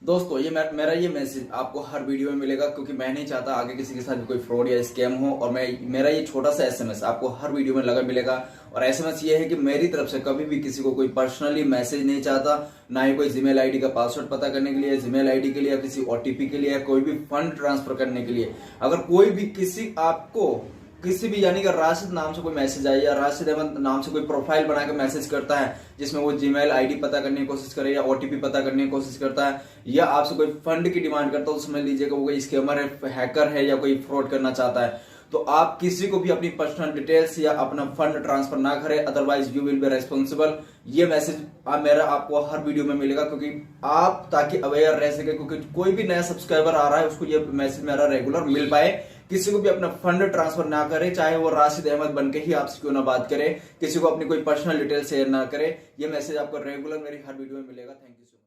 दोस्तों ये मेरा ये मैसेज आपको हर वीडियो में मिलेगा क्योंकि मैं नहीं चाहता आगे किसी के साथ भी कोई फ्रॉड या स्कैम हो। और मेरा ये छोटा सा एसएमएस आपको हर वीडियो में लगा मिलेगा। और एसएमएस ये है कि मेरी तरफ से कभी भी किसी को कोई पर्सनली मैसेज नहीं चाहता, ना ही कोई जीमेल आईडी का पासवर्ड पता करने के लिए, जीमेल आईडी के लिए, या किसी ओटीपी के लिए, या कोई भी फंड ट्रांसफर करने के लिए। अगर कोई भी किसी भी यानी कि राशिद नाम से कोई मैसेज आए या राशिद अहमद नाम से कोई प्रोफाइल बना के मैसेज करता है जिसमें वो जीमेल आईडी पता करने की कोशिश करे या ओटीपी पता करने की कोशिश करता है या आपसे कोई फंड की डिमांड करता है, तो समझ लीजिएगा वो कोई स्कैमर है, हैकर है या कोई फ्रॉड करना चाहता है। तो आप किसी को भी अपनी पर्सनल डिटेल्स या अपना फंड ट्रांसफर ना करें, otherwise you will be responsible. ये मैसेज मेरा आपको हर वीडियो में मिलेगा क्योंकि आप ताकि अवेयर रह सके, क्योंकि कोई भी नया सब्सक्राइबर आ रहा है उसको ये मैसेज मेरा रेगुलर मिल पाए। किसी को भी अपना फंड ट्रांसफर ना करे, चाहे वो राशिद अहमद बनके ही आपसे क्यों ना बात करे, किसी को अपनी कोई पर्सनल डिटेल शेयर ना करे। ये मैसेज आपको रेगुलर मेरी हर वीडियो में मिलेगा। Thank you so much.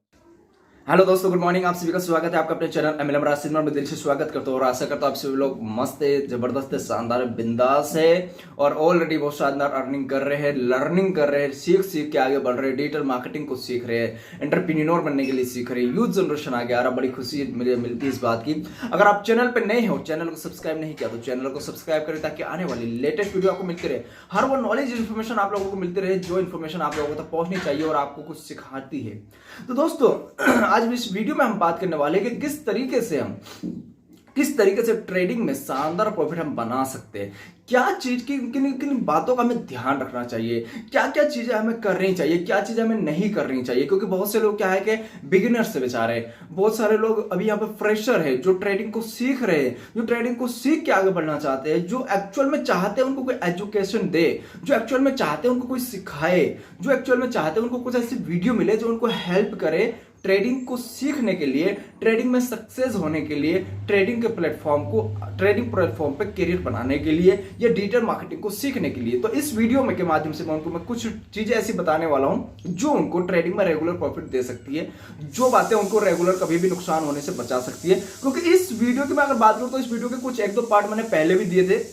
Hello दोस्तों, गुड मॉर्निंग। आप सभी का स्वागत है आपका अपने चैनल एमएलएम राशिद में। मैं दिल से स्वागत करता हूँ और आशा करता हूँ आप सभी लोग मस्त है, जबरदस्त है, शानदार बिंदास है और ऑलरेडी बहुत शानदार अर्निंग कर रहे हैं, लर्निंग कर रहे हैं, सीख के आगे बढ़ रहे हैं, डिजिटल मार्केटिंग को सीख रहे हैं, एंटरप्रेन्योर बनने के लिए सीख रहे हैं, यूथ जनरेशन आगे आ रहा। बड़ी खुशी मुझे मिलती है इस बात की। अगर आप चैनल पर नए हो, चैनल को सब्सक्राइब नहीं किया तो चैनल को सब्सक्राइब करें ताकि आने वाली लेटेस्ट वीडियो आपको मिलती रहे। हर वो नॉलेज इन्फॉर्मेशन आप लोगों को मिलती रहे जो इन्फॉर्मेशन आप लोगों तक पहुंचनी चाहिए और आपको कुछ सिखाती है। तो दोस्तों आज इस वीडियो में हम बात करने वाले हैं कि किस तरीके से ट्रेडिंग में शानदार प्रॉफिट हम बना सकते हैं। क्या चीज की किन बातों का हमें ध्यान रखना चाहिए, क्या क्या चीजें हमें करनी चाहिए, क्या चीजें हमें नहीं करनी चाहिए। क्योंकि बहुत से लोग क्या है कि बिगिनर्स से बेचारे, बहुत सारे लोग अभी यहाँ पे फ्रेशर है जो ट्रेडिंग को सीख रहे हैं, जो ट्रेडिंग को सीख के आगे बढ़ना चाहते हैं, जो एक्चुअल में चाहते हैं उनको कोई एजुकेशन दे, जो एक्चुअल में चाहते हैं उनको कोई सिखाए, जो एक्चुअल में चाहते हैं उनको कुछ ऐसी वीडियो मिले जो उनको हेल्प करे ट्रेडिंग को सीखने के लिए, ट्रेडिंग में सक्सेस होने के लिए, ट्रेडिंग प्लेटफॉर्म पे करियर बनाने के लिए या डिजिटल मार्केटिंग को सीखने के लिए। तो इस वीडियो में के माध्यम से मैं कुछ चीजें ऐसी बताने वाला हूं जो उनको ट्रेडिंग में रेगुलर प्रॉफिट दे सकती है, जो बातें उनको रेगुलर कभी भी नुकसान होने से बचा सकती है। क्योंकि इस वीडियो की मैं अगर बात करूं तो इस वीडियो के कुछ एक दो पार्ट मैंने पहले भी दिए थे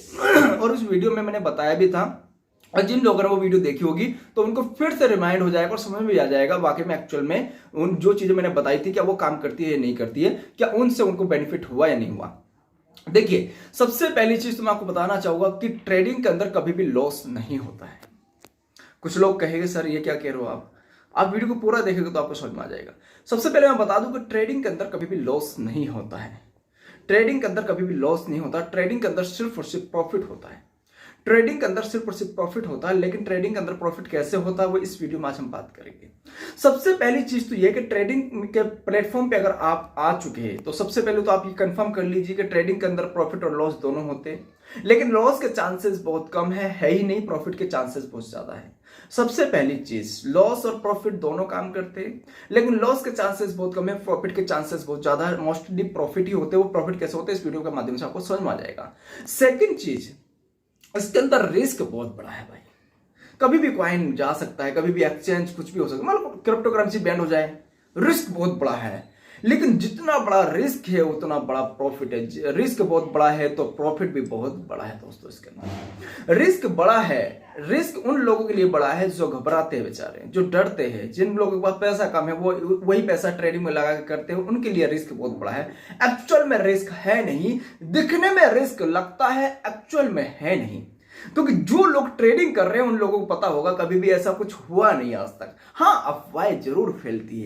और उस वीडियो में मैंने बताया भी था, और जिन लोगों ने वो वीडियो देखी होगी तो उनको फिर से रिमाइंड हो जाएगा और समझ में भी आ जाएगा वाकई में एक्चुअल में उन जो चीजें मैंने बताई थी क्या वो काम करती है या नहीं करती है, क्या उनसे उनको बेनिफिट हुआ या नहीं हुआ। देखिए, सबसे पहली चीज तो मैं आपको बताना चाहूंगा कि ट्रेडिंग के अंदर कभी भी लॉस नहीं होता है। कुछ लोग कहेंगे सर ये क्या कह रहे हो आप वीडियो को पूरा देखेंगे तो आपको समझ में आ जाएगा। सबसे पहले मैं बता दूं कि ट्रेडिंग के अंदर कभी भी लॉस नहीं होता है। ट्रेडिंग के अंदर कभी भी लॉस नहीं होता। ट्रेडिंग के अंदर सिर्फ और सिर्फ प्रॉफिट होता है। ट्रेडिंग के अंदर सिर्फ और सिर्फ प्रॉफिट होता है। लेकिन ट्रेडिंग के अंदर प्रॉफिट कैसे होता है वो इस वीडियो में आज हम बात करेंगे। सबसे पहली चीज तो ये कि ट्रेडिंग के प्लेटफॉर्म पे अगर आप आ चुके हैं तो सबसे पहले तो आप ये कंफर्म कर लीजिए कि ट्रेडिंग के अंदर प्रॉफिट और लॉस दोनों होते हैं, लेकिन लॉस के चांसेस बहुत कम है ही नहीं, प्रॉफिट के चांसेस बहुत ज्यादा है। सबसे पहली चीज, लॉस और प्रॉफिट दोनों काम करते हैं, लेकिन लॉस के चांसेस बहुत कम है, प्रॉफिट के चांसेस बहुत ज्यादा है। मोस्टली प्रॉफिट ही होते हैं। वो प्रॉफिट कैसे होते हैं इस वीडियो के माध्यम से आपको समझ में आ जाएगा। सेकेंड चीज, इसके अंदर रिस्क बहुत बड़ा है भाई। कभी भी कॉइन जा सकता है, कभी भी एक्सचेंज कुछ भी हो सकता है, मतलब क्रिप्टो करेंसी बैंड हो जाए, रिस्क बहुत बड़ा है। लेकिन जितना बड़ा रिस्क है उतना बड़ा प्रॉफिट है। रिस्क बहुत बड़ा है तो प्रॉफिट भी बहुत बड़ा है। दोस्तों इसके अंदर रिस्क बड़ा है। रिस्क उन लोगों के लिए बड़ा है जो घबराते हैं बेचारे, जो डरते हैं, जिन लोगों के पास पैसा कम है वो वही पैसा ट्रेडिंग में लगा के करते हैं, उनके लिए रिस्क बहुत बड़ा है। एक्चुअल में रिस्क है नहीं, दिखने में रिस्क लगता है, एक्चुअल में है नहीं। क्योंकि जो लोग ट्रेडिंग कर रहे हैं उन लोगों को पता होगा कभी भी ऐसा कुछ हुआ नहीं आज तक। हाँ, अफवाहें जरूर फैलती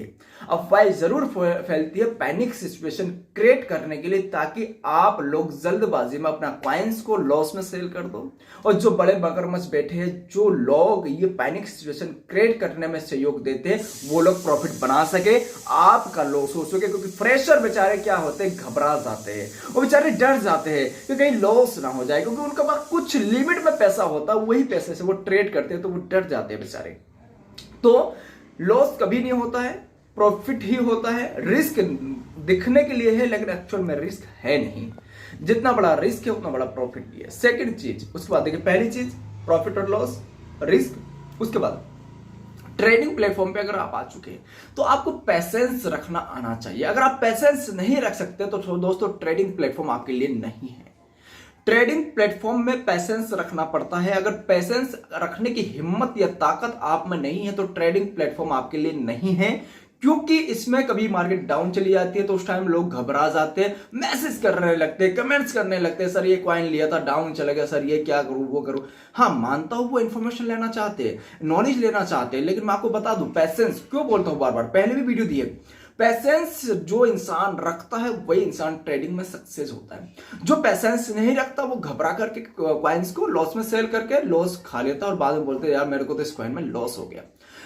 है, पैनिक सिचुएशन क्रिएट करने के लिए, ताकि आप लोग जल्दबाजी में अपना कॉइन्स को लॉस में सेल कर दो। और जो बड़े मगरमच्छ बैठे हैं, जो लोग ये पैनिक सिचुएशन क्रिएट करने में सहयोग देते हैं, वो लोग प्रॉफिट बना सके, आपका लॉस हो सके। क्योंकि फ्रेशर बेचारे क्या होते हैं, घबरा जाते हैं, वो बेचारे डर जाते हैं कि कहीं लॉस ना हो जाए। क्योंकि उनके पास कुछ लिमिट में पैसा होता है, वही पैसे से वो ट्रेड करते हैं, तो वो डर जाते हैं बेचारे। तो लॉस कभी नहीं होता है, प्रॉफिट ही होता है। रिस्क दिखने के लिए है लेकिन एक्चुअल में रिस्क है नहीं। जितना बड़ा रिस्क है उतना बड़ा प्रॉफिट भी है। सेकंड चीज, उसके बाद देखिए, पहली चीज प्रॉफिट और लॉस, रिस्क। उसके बाद ट्रेडिंग प्लेटफॉर्म पे अगर आप आ चुके हैं तो आपको पैसेंस रखना आना चाहिए। अगर आप पैसेंस नहीं रख सकते तो दोस्तों ट्रेडिंग प्लेटफॉर्म आपके लिए नहीं है। ट्रेडिंग प्लेटफॉर्म में पैसेंस रखना पड़ता है। अगर पैसेंस रखने की हिम्मत या ताकत आप में नहीं है तो ट्रेडिंग प्लेटफॉर्म आपके लिए नहीं है। क्योंकि इसमें कभी मार्केट डाउन चली जाती है तो उस टाइम लोग घबरा जाते हैं, मैसेज करने लगते हैं, कमेंट्स करने लगते हैं, सर ये कॉइन लिया था डाउन चला गया, सर ये क्या करूं वो करूं। हाँ मानता हूं वो इन्फॉर्मेशन लेना चाहते हैं, नॉलेज लेना चाहते हैं, लेकिन मैं आपको बता दूं पैसेंस क्यों बोलता हूं बार बार, पहले भी वीडियो दी है, पैसेंस जो इंसान रखता है वही इंसान ट्रेडिंग में सक्सेस होता है। जो पैसेंस नहीं रखता वो घबरा करके कॉइन्स को लॉस में सेल करके लॉस खा लेता है और बाद में बोलते हैं यार मेरे को तो इस कॉइन में लॉस हो गया।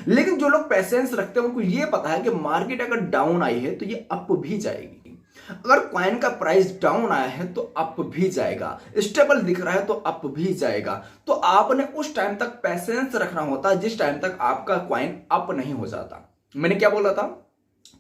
लेकिन जो लोग पैसेंस रखते हैं उनको ये पता है कि मार्केट अगर डाउन आई है तो ये अप भी जाएगी, अगर कॉइन का प्राइस डाउन आया है तो अप भी जाएगा, स्टेबल दिख रहा है तो अप भी जाएगा। तो आपने उस टाइम तक पैसेंस रखना होता है जिस टाइम तक आपका कॉइन अप नहीं हो जाता। मैंने क्या बोला था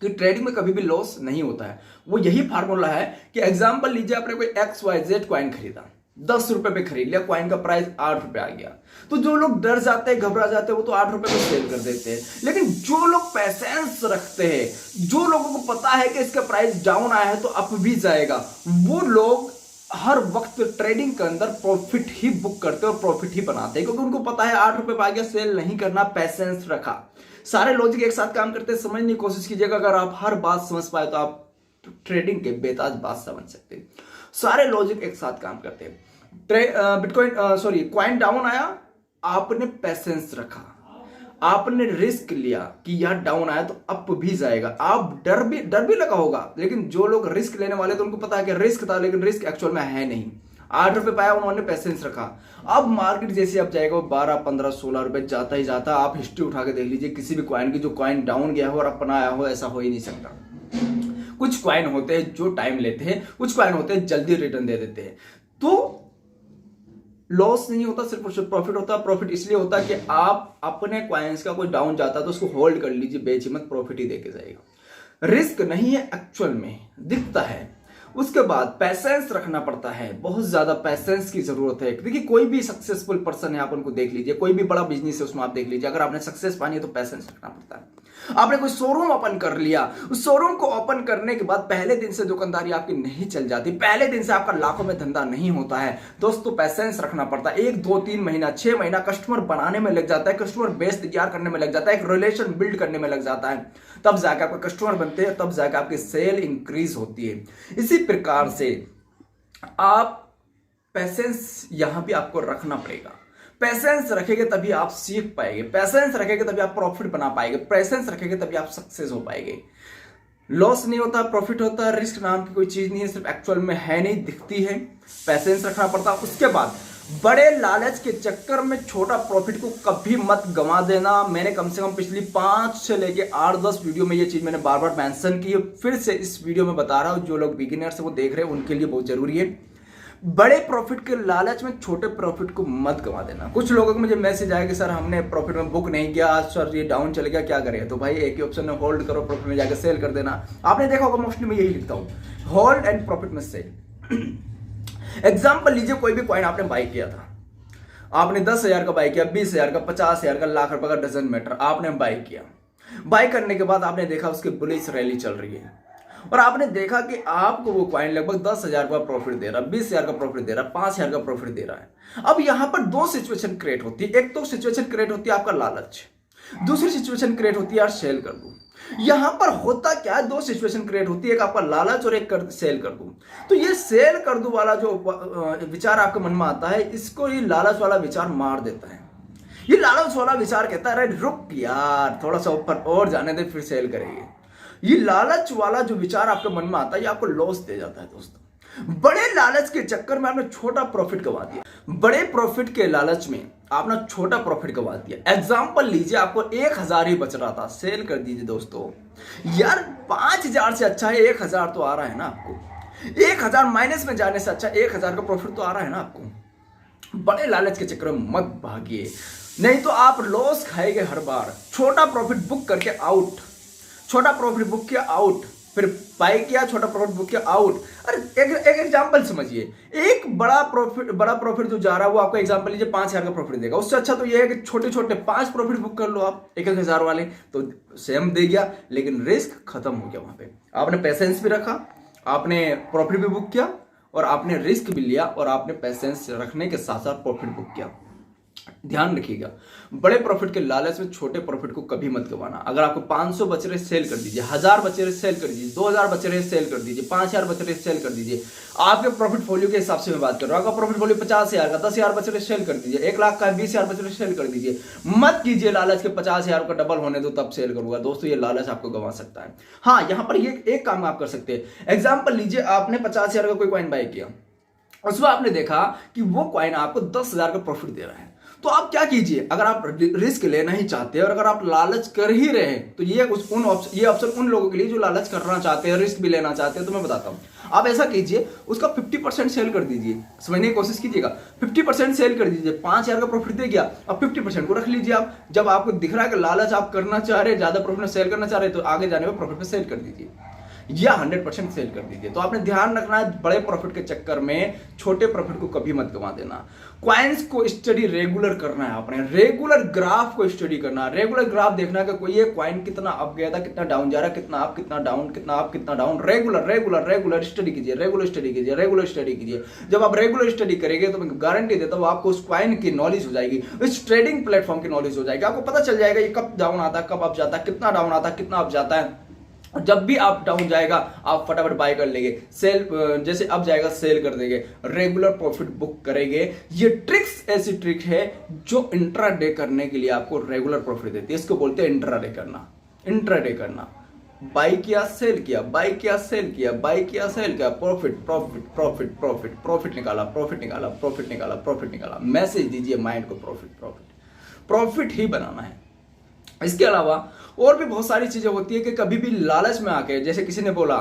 कि ट्रेडिंग में कभी भी लॉस नहीं होता है, वो यही फार्मूला है कि एग्जांपल लीजिए आपने कोई XYZ कॉइन खरीदा, 10 रुपए पे खरीद लिया, कॉइन का प्राइस 8 रुपए आ गया, तो जो लोग डर जाते हैं घबरा जाते हैं वो तो 8 रुपए पे सेल कर देते हैं। लेकिन जो लोग पैसेंस रखते हैं, जो लोगों को पता है कि इसका प्राइस डाउन आया है तो अप भी जाएगा, वो लोग हर वक्त ट्रेडिंग के अंदर प्रॉफिट ही बुक करते हैं और प्रॉफिट ही बनाते हैं, क्योंकि उनको पता है 8 रुपए पे आ गया, सेल नहीं करना, पैसेंस रखा। सारे लॉजिक एक साथ काम करते हैं, समझने की कोशिश कीजिएगा, अगर आप हर बात समझ पाए तो आप ट्रेडिंग के बेताज बात समझ सकते हैं। सारे लॉजिक एक साथ काम करते हैं। बिटकॉइन कॉइन डाउन आया, आपने पैसेंस रखा, आपने रिस्क लिया कि यार डाउन आया तो अप भी जाएगा, आप डर भी लगा होगा, लेकिन जो लोग रिस्क लेने वाले तो उनको पता है कि रिस्क था लेकिन रिस्क एक्चुअल में है नहीं। 8 रुपए पाया, उन्होंने पैसेंस रखा। अब मार्केट जैसे अब जाएगा वो 12, 15, 16 रुपए जाता ही जाता। आप हिस्ट्री उठा के देख लीजिए किसी भी कॉइन की, जो कॉइन डाउन गया हो और अपना आया हो, ऐसा हो ही नहीं सकता। कुछ कॉइन होते हैं जो टाइम लेते हैं, कुछ कॉइन होते हैं जल्दी रिटर्न दे देते हैं। तो लॉस नहीं होता, सिर्फ प्रॉफिट होता है। प्रॉफिट इसलिए होता है कि आप अपने कॉइन्स का कोई डाउन जाता है तो उसको होल्ड कर लीजिए, बेचिए मत, प्रॉफिट ही देके जाएगा। रिस्क नहीं है एक्चुअल में, दिखता है। उसके बाद पैसेंस रखना पड़ता है, बहुत ज्यादा पैसेंस की जरूरत है। देखिए कोई भी सक्सेसफुल पर्सन है, आप उनको देख लीजिए, कोई भी बड़ा बिजनेस है उसमें आप देख लीजिए, अगर आपने सक्सेस पानी है तो पैसेंस रखना पड़ता है। आपने कोई शोरूम ओपन कर लिया, उस शोरूम को ओपन करने के बाद पहले दिन से दुकानदारी आपकी नहीं चल जाती, पहले दिन से आपका लाखों में धंधा नहीं होता है दोस्तों, पैसेंस रखना पड़ता है। 1, 2, 3 महीना, 6 महीना कस्टमर बनाने में लग जाता है, कस्टमर बेस तैयार करने में लग जाता है, एक रिलेशन बिल्ड करने में लग जाता है, तब जाकर आपके कस्टमर बनते हैं, तब जाकर आपकी सेल इंक्रीज होती है। इसी प्रकार से आप पैसेंस यहां भी आपको रखना पड़ेगा। पैसेंस रखेंगे तभी आप सीख पाएंगे, पैसेंस रखेंगे तभी आप प्रॉफिट बना पाएंगे, पैसेंस रखेंगे तभी आप सक्सेस हो पाएंगे। लॉस नहीं होता, प्रॉफिट होता है। रिस्क नाम की कोई चीज नहीं है, सिर्फ एक्चुअल में है नहीं, दिखती है। पैसेंस रखना पड़ता है। उसके बाद बड़े लालच के चक्कर में छोटा प्रॉफिट को कभी मत गंवा देना। मैंने कम से कम पिछली 5 से लेके 8-10 वीडियो में ये चीज मैंने बार बार मेंशन की है, फिर से इस वीडियो में बता रहा हूं। जो लोग बिगिनर्स है वो देख रहे हैं, उनके लिए बहुत जरूरी है। बड़े प्रॉफिट के लालच में छोटे प्रॉफिट को मत गंवा देना। कुछ लोगों को मुझे मैसेज आया कि सर हमने प्रॉफिट में बुक नहीं किया, आज सर ये डाउन चले गया, क्या करें? तो भाई एक ही ऑप्शन है, होल्ड करो, प्रॉफिट में जाकर सेल कर देना। आपने देखा होगा मोस्टली मैं यही लिखता हूँ, होल्ड एंड प्रॉफिट में सेल। एग्जाम्पल लीजिए, कोई भी कॉइन आपने बाई किया था, आपने 10,000 का बाई किया, 20,000 का, 50,000 का, लाख रुपए का, डजंट मैटर, आपने बाई किया। बाई करने के बाद आपने देखा उसकी बुलिश रैली चल रही है और आपने देखा कि आपको वो कॉइन लगभग 10,000 का प्रॉफिट दे रहा है, 20,000 का प्रॉफिट दे रहा है, 5,000 का प्रॉफिट दे रहा है। अब यहां पर 2 सिचुएशन क्रिएट होती है। एक तो सिचुएशन क्रिएट होती है आपका लालच, दूसरी सिचुएशन क्रिएट होती है यार सेल कर दूं। यहां पर होता क्या है, 2 सिचुएशन क्रिएट होती है, एक आपका लालच और एक सेल कर दूं। तो ये सेल कर दूं वाला जो विचार आपके मन में आता है, इसको ये लालच वाला विचार मार देता है। ये लालच वाला विचार कहता है अरे रुक यार, थोड़ा सा ऊपर और जाने दे, फिर सेल करेंगे। ये लालच वाला जो विचार आपके मन में आता है, ये आपको लॉस दे जाता है दोस्तों। बड़े लालच के चक्कर में आपने छोटा प्रॉफिट गंवा दिया, बड़े प्रॉफिट के लालच में आपने छोटा प्रॉफिट गंवा दिया। एग्जांपल लीजिए, आपको 1,000 ही बच रहा था, सेल कर दीजिए दोस्तों। यार 5,000 से अच्छा है 1,000 तो आ रहा है ना आपको, 1,000 माइनस में जाने से अच्छा 1,000 का प्रॉफिट तो आ रहा है ना आपको। बड़े लालच के चक्कर में मत भागिए, नहीं तो आप लॉस खाएंगे हर बार। छोटा प्रॉफिट बुक करके आउट, छोटा प्रॉफिट बुक किया आउट, फिर बाई किया, छोटा प्रॉफिट बुक किया आउट। अरे एक एग्जांपल समझिए, एक बड़ा प्रॉफिट जो जा रहा है वो आपका एग्जांपल लीजिए 5,000 का प्रॉफिट देगा। उससे अच्छा तो ये है कि छोटे छोटे 5 प्रॉफिट बुक कर लो आप 1,000 वाले, तो सेम दे गया, लेकिन रिस्क खत्म हो गया। वहां पे आपने पैसेंस भी रखा, आपने प्रॉफिट भी बुक किया और आपने रिस्क भी लिया और आपने पैसेंस रखने के साथ साथ प्रॉफिट बुक किया। ध्यान रखिएगा, बड़े प्रॉफिट के लालच में छोटे प्रॉफिट को कभी मत गवाना। अगर आपको 500 बच रहे सेल कर दीजिए, 1000 बच रहे सेल कर दीजिए, 2000 बच रहे सेल कर दीजिए, 5000 बच रहे सेल कर दीजिए। आपके प्रॉफिट फोलियो के हिसाब से मैं बात कर रहा हूं। आपका प्रॉफिट फोलियो 50,000 का, 10,000 बच रहे सेल कर दीजिए। 1 लाख का 20,000 बच रहे सेल कर दीजिए। मत कीजिए लालच के 50,000 का डबल होने दो तब सेल करूंगा। दोस्तों ये लालच आपको गंवा सकता है। हाँ, यहां पर ये एक काम आप कर सकते हैं। एग्जाम्पल लीजिए, आपने 50,000 का कोई कॉइन बाय किया, उसमें आपने देखा कि वो कॉइन आपको 10,000 का प्रॉफिट दे रहा है, तो आप क्या कीजिए, अगर आप रिस्क लेना ही चाहते हैं और अगर आप लालच कर ही रहे हैं, तो ये ऑप्शन उन लोगों के लिए जो लालच करना चाहते हैं, रिस्क भी लेना चाहते हैं। तो मैं बताता हूं, आप ऐसा कीजिए, उसका 50% सेल कर दीजिए। समझने की कोशिश कीजिएगा, 50% सेल कर दीजिए। 5,000 का प्रॉफिट दे गया, अब 50% को रख लीजिए। आप जब आपको दिख रहा है कि लालच आप करना चाह रहे हैं, ज्यादा प्रॉफिट में सेल करना चाह रहे हैं, तो आगे जाने में प्रॉफिट में सेल कर दीजिए या 100% सेल कर दीजिए। तो आपने ध्यान रखना है, बड़े प्रॉफिट के चक्कर में छोटे प्रॉफिट को कभी मत गंवा देना। क्वाइंस को स्टडी रेगुलर करना है, आपने रेगुलर ग्राफ को स्टडी करना है। रेगुलर ग्राफ देखना है कि कोई ये क्वाइन कितना अप गया था, कितना डाउन जा रहा है, कितना अप, कितना डाउन, कितना अप, कितना डाउन। रेगुलर स्टडी कीजिए, रेगुलर स्टडी कीजिए। जब आप रेगुलर स्टडी करेंगे तो मैं गारंटी देता हूं आपको उस क्वाइन की नॉलेज हो जाएगी, इस ट्रेडिंग प्लेटफॉर्म की नॉलेज हो जाएगी। आपको पता चल जाएगा ये कब डाउन आता है, कब अप जाता है, कितना डाउन आता है, कितना अप जाता है। जब भी आप डाउन जाएगा आप फटाफट बाय कर लेंगे, सेल जैसे अब जाएगा सेल कर देंगे, रेगुलर प्रॉफिट बुक करेंगे। ये ट्रिक्स ऐसी ट्रिक है जो इंट्राडे करने के लिए आपको रेगुलर प्रॉफिट देती है। इसको बोलते हैं इंट्राडे करना। इंट्राडे करना, बाय किया सेल किया, बाय किया सेल किया, बाय किया सेल किया, profit profit profit profit profit निकाला, प्रॉफिट निकाला, प्रॉफिट निकाला, प्रॉफिट निकाला। मैसेज दीजिए माइंड को, प्रॉफिट प्रॉफिट प्रॉफिट ही बनाना है। इसके अलावा और भी बहुत सारी चीजें होती है कि कभी भी लालच में आके, जैसे किसी ने बोला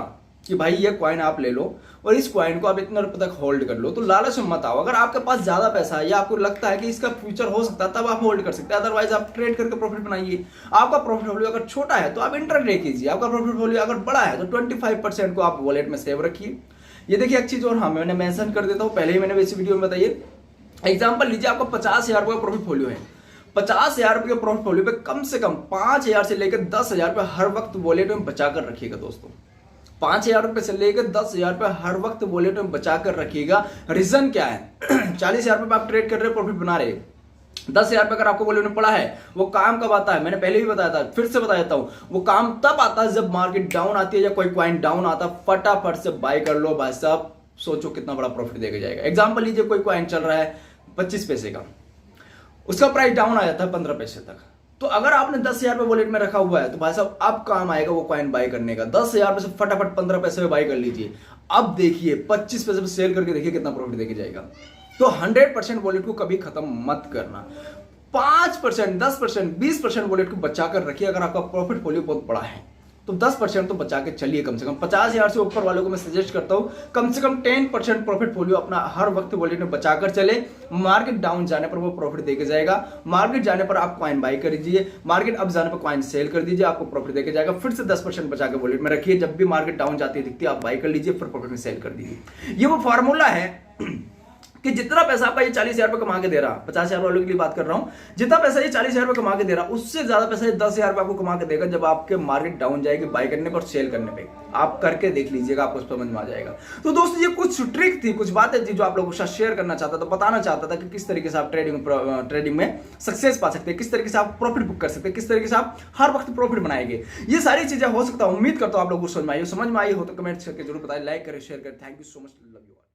कि भाई ये कॉइन आप ले लो और इस कॉइन को आप इतने रुपए तक होल्ड कर लो, तो लालच में मत आओ। अगर आपके पास ज्यादा पैसा है या आपको लगता है कि इसका फ्यूचर हो सकता है, तब आप होल्ड कर सकते हैं। अदरवाइज आप ट्रेड करके प्रॉफिट बनाइए। आपका प्रॉफिट वॉल्यू अगर छोटा है तो आप इंट्राडे कीजिए, आपका प्रॉफिट वॉल्यू अगर बड़ा है तो 25% को आप वॉलेट में सेव रखिए। ये देखिए एक चीज और, हाँ मैंने मेंशन कर देता हूँ, पहले ही मैंने इस वीडियो में बताइए। एग्जाम्पल लीजिए, आपका 50,000 रुपये का प्रॉफिट वॉल्यू है। 50,000 रुपये के प्रॉफिट वॉल्यू पे कम से कम 5,000 से लेकर 10,000 रुपये हर वक्त वॉलेट में बचाकर रखिएगा। दोस्तों 5,000 रुपये से लेकर 10,000 रुपये हर वक्त वॉलेट में बचाकर रखिएगा। रीजन क्या है? 40,000 रुपये आप ट्रेड कर रहे हो, प्रॉफिट बना रहे, 10,000 रुपये अगर आपको वॉलेट में पड़ा है, वो काम कब आता है? मैंने पहले भी बताया था, फिर से बता देता हूं, वो काम तब आता है जब मार्केट डाउन आती है या कोई कॉइन डाउन आता है। फटाफट से बाय कर लो भाई साहब, सोचो कितना बड़ा प्रॉफिट देके जाएगा। एग्जाम्पल लीजिए, कोई कॉइन चल रहा है 25 पैसे का, उसका प्राइस डाउन आ जाता है 15 पैसे तक, तो अगर आपने 10,000 रुपये वॉलेट में रखा हुआ है तो भाई साहब अब काम आएगा वो कॉइन बाय करने का। 10,000 रुपये से फटाफट 15 पैसे में बाय कर लीजिए। अब देखिए 25 पैसे में सेल करके देखिए कितना प्रॉफिट देके जाएगा। तो 100% वॉलेट को कभी खत्म मत करना। 5%, 10%, 20% वॉलेट को बचा कर रखिए। अगर आपका प्रॉफिट वॉल्यूम बहुत बड़ा है तो 10% तो बचा के चलिए कम से कम। 50,000 से ऊपर वालों को मैं सजेस्ट करता हूं कम से कम 10% प्रॉफिट वॉल्यूम अपना हर वक्त वॉलेट में बचाकर चले। मार्केट डाउन जाने पर वो प्रॉफिट देके जाएगा, मार्केट जाने पर आप कॉइन बाय कर दीजिए, मार्केट अप जाने पर कॉइन सेल कर दीजिए, आपको प्रॉफिट देके जाएगा। फिर से 10% बचा के वॉलेट में रखिए, जब भी मार्केट डाउन जाती है दिखती है आप बाय कर लीजिए, फिर प्रॉफिट में सेल कर दीजिए। ये वो फॉर्मूला है कि जितना पैसा आपका ये 40,000 रुपये कमा के दे रहा, 50,000 वालों के लिए बात कर रहा हूं, जितना पैसा ये 40,000 रुपये कमा के दे रहा, उससे ज्यादा पैसा ये 10,000 रुपये आपको कमा के देगा जब आपके मार्केट डाउन जाएगी बाय करने पर, सेल करने पे। आप करके देख लीजिएगा, आपको समझ में आ जाएगा। तो दोस्तों ये कुछ ट्रिक थी, कुछ बातें थी जो आप लोगों के साथ शेयर करना चाहता था, बताना चाहता था कि किस तरीके से आप ट्रेडिंग में सक्सेस पा सकते हैं, किस तरीके से आप प्रॉफिट बुक कर सकते हैं, किस तरीके से आप हर वक्त प्रॉफिट बनाएंगे। ये सारी चीजें हो सकता है, उम्मीद करता हूं आप लोगों को समझ में आई हो तो कमेंट करके जरूर बताएं, लाइक करें, शेयर करें। Thank you so much, love you.